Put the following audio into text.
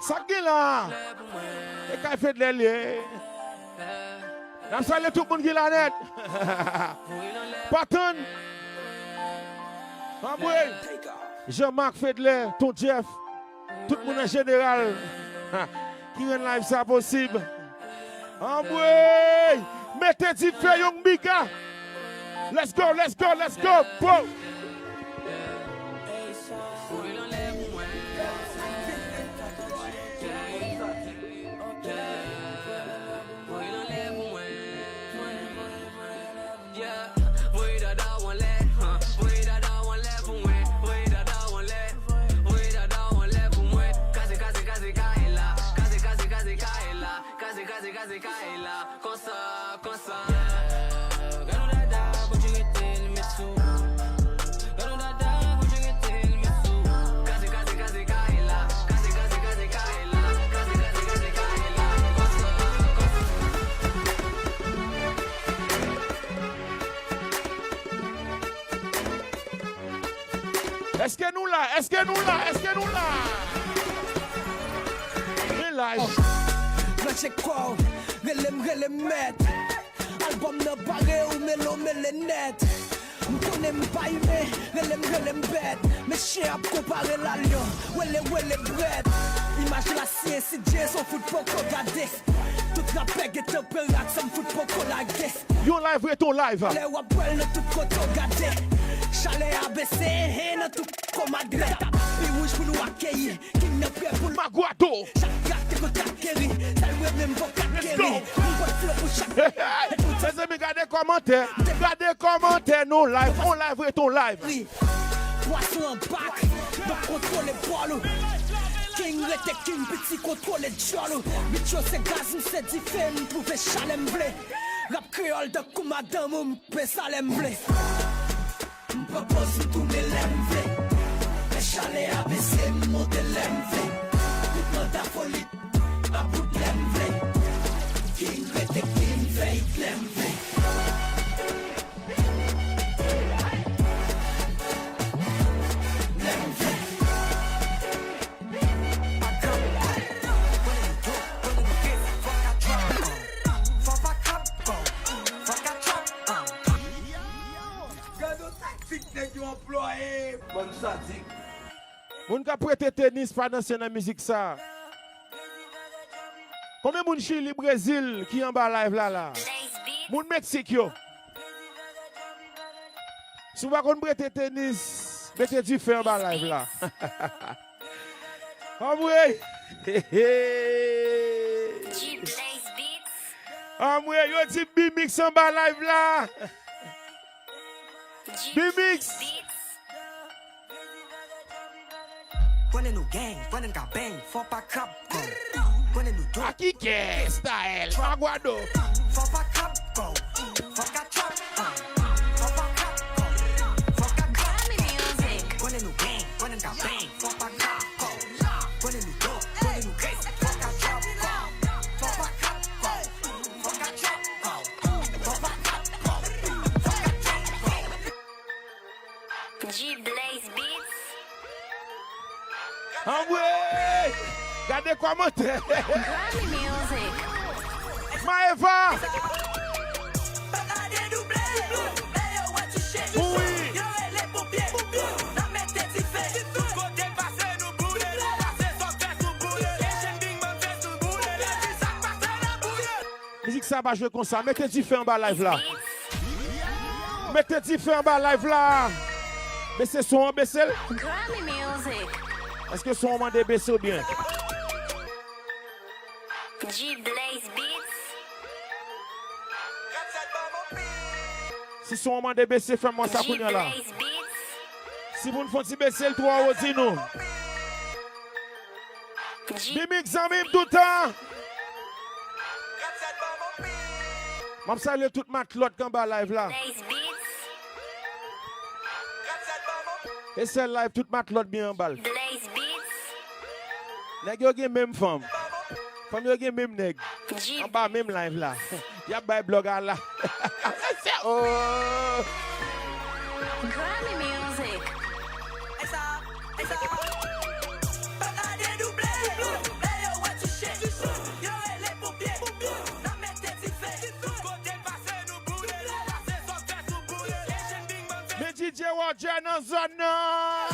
Ça qui est là? Et quand il fait de l'aile, on salue tout le monde qui est là net. Patton. Jean-Marc Fedler, ton Jeff, tout le monde en général qui rend live ça possible. Mettez du feu, Young Mika. Let's go, let's go, let's go. Bro. Est-ce que nous là? Est-ce que nous là? Est-ce que nous là? Mais live. Moi j'ai quoi? Relem met. Album ne paraît ou mélo net. M'connais m'pas aimé. Relem bête. Mais chien a comparé la lion. Welle brette. Image la science, c'est Dieu son foot pour regarder. Toute la peg et température, ça me fout pour collaguer. Yo live et ton live. Les wapels ne tout côté regarder. Chalet ABC, et dans tout comme à Greta. Puis rouge pour nous accueillir. Qui n'est prêt pour Maguato. chaque carte que tu acquéris. Ça lui même pour acquérir. Mes amis, gardez commentaires. Gardez commentaires, non live. On live et ton live. Poisson en bac, donc contrôle les poils. King rete king, petit contrôle les jolls. Bitch, c'est gaz, c'est différent, pouvez chalem blé. Rap créole de coup madame, m'pé salem blé. M'propose tout mes lemblé. Mais chalet ABC, monte lemblé. Tout monde a folie, à bout de lemblé. King rete king, veille lemblé. Moun ka prêter tennis pas danser dans la musique ça. Combien moun Chili Brésil qui en bas live là? Moun Mexique yo. Si vous ne prêter tennis, mettez du feu en bas live là. Ah oui. Ah oui, yo dit B-Mix en bas live là. B-Mix. Running new gang, running got bang, faut pas cap go. Running new dope, Aki ke style, Maguado. faut pas cap go. Faut pas trap, faut pas cap go. Faut pas cap music. Running new gang, running got bang, faut pas cap go. Running new dope, running new case, faut pas trap go. Faut pas cap go. Faut pas trap go. Faut pas cap go. Faut pas trap go. G-Blaze Beats. Ah ouais! Gardez commentaires. Grammy Music. Maeva! Oui! Musique ça va jouer comme ça. Mettez du feu en bas live là. Mettez du feu en bas live là. Baissez son, baissez. Grammy Music. Est-ce que son moment de baisser ou bien? G-Blaze Beats. Si son moment de baisser, fais-moi ça pour là. G-Blaze Beats. Si vous ne faites pas baisser le 3 au dis-nous. B-Mix en même tout le temps. Je salue toute ma clotte qui est en bas live là. G-Blaze Beats. Et c'est live, toute ma clotte bien en bas. Blaze Beats. Nèg yo gen même femme. Femme yo gen même nèg. G. En bas même live là. Y'a bay blog là. Oh. Grammy Music. DJ Roger dans zone.